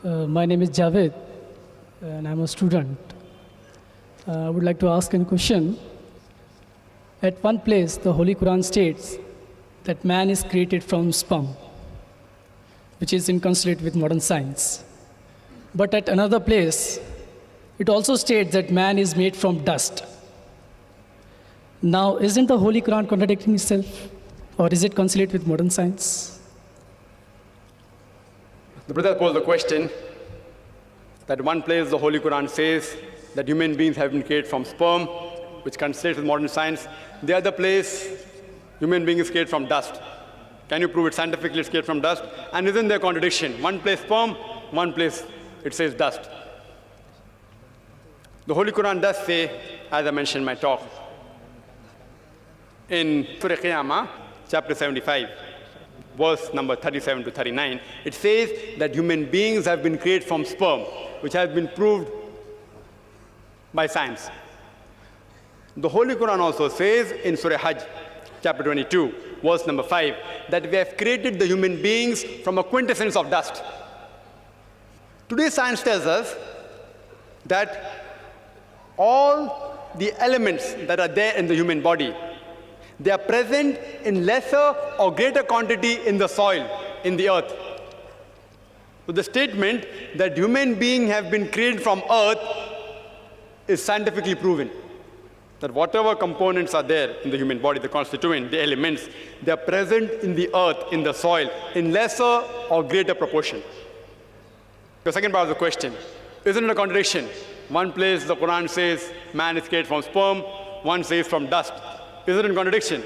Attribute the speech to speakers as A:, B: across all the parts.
A: My name is Javed, and I'm a student. I would like to ask a question. At one place, the Holy Quran states that man is created from sperm, which is inconsistent with modern science. But at another place, it also states that man is made from dust. Now, isn't the Holy Quran contradicting itself? Or is it consistent with modern science?
B: The brother posed the question that one place the Holy Quran says that human beings have been created from sperm, which conflicts with modern science. The other place, human being is created from dust. Can you prove it scientifically it's created from dust? And isn't there a contradiction? One place sperm, one place it says dust. The Holy Quran does say, as I mentioned in my talk, in Surah Qiyamah, chapter 75, verse number 37 to 39, it says that human beings have been created from sperm, which has been proved by science. The Holy Quran also says in Surah Hajj, chapter 22, verse number 5, that we have created the human beings from a quintessence of dust. Today science tells us that all the elements that are there in the human body, they are present in lesser or greater quantity in the soil, in the earth. So the statement that human beings have been created from earth is scientifically proven. That whatever components are there in the human body, the constituent, the elements, they are present in the earth, in the soil, in lesser or greater proportion. The second part of the question, isn't it a contradiction? One place the Quran says man is created from sperm, one says from dust. Is it a contradiction?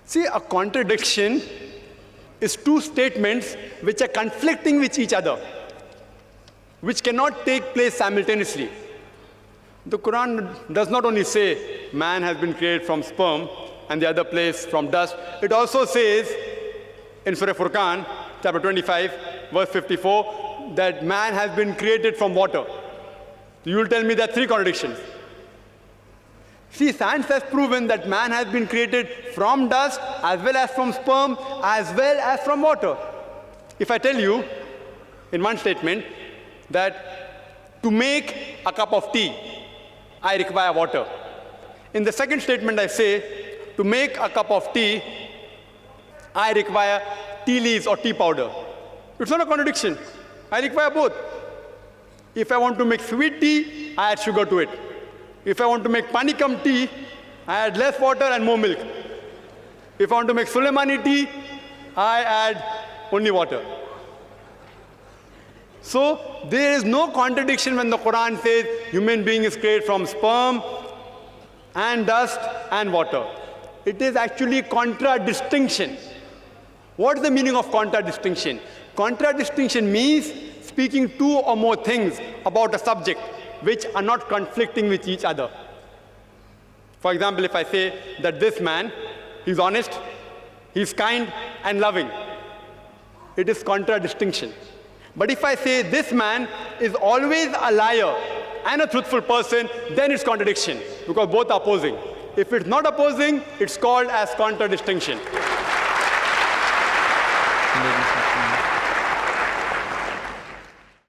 B: See, a contradiction is two statements which are conflicting with each other, which cannot take place simultaneously. The Quran does not only say man has been created from sperm and the other place from dust. It also says in Surah Furqan, chapter 25, verse 54, that man has been created from water. You will tell me there are three contradictions. See, science has proven that man has been created from dust, as well as from sperm, as well as from water. If I tell you in one statement that to make a cup of tea, I require water. In the second statement, I say to make a cup of tea, I require tea leaves or tea powder. It's not a contradiction. I require both. If I want to make sweet tea, I add sugar to it. If I want to make panikam tea, I add less water and more milk. If I want to make Suleimani tea, I add only water. So there is no contradiction when the Quran says human being is created from sperm and dust and water. It is actually contradistinction. What is the meaning of contradistinction? Contradistinction means speaking two or more things about a subject which are not conflicting with each other. For example, if I say that this man, he's honest, he's kind and loving, it is contradistinction. But if I say this man is always a liar and a truthful person, then it's contradiction, because both are opposing. If it's not opposing, it's called as contradistinction.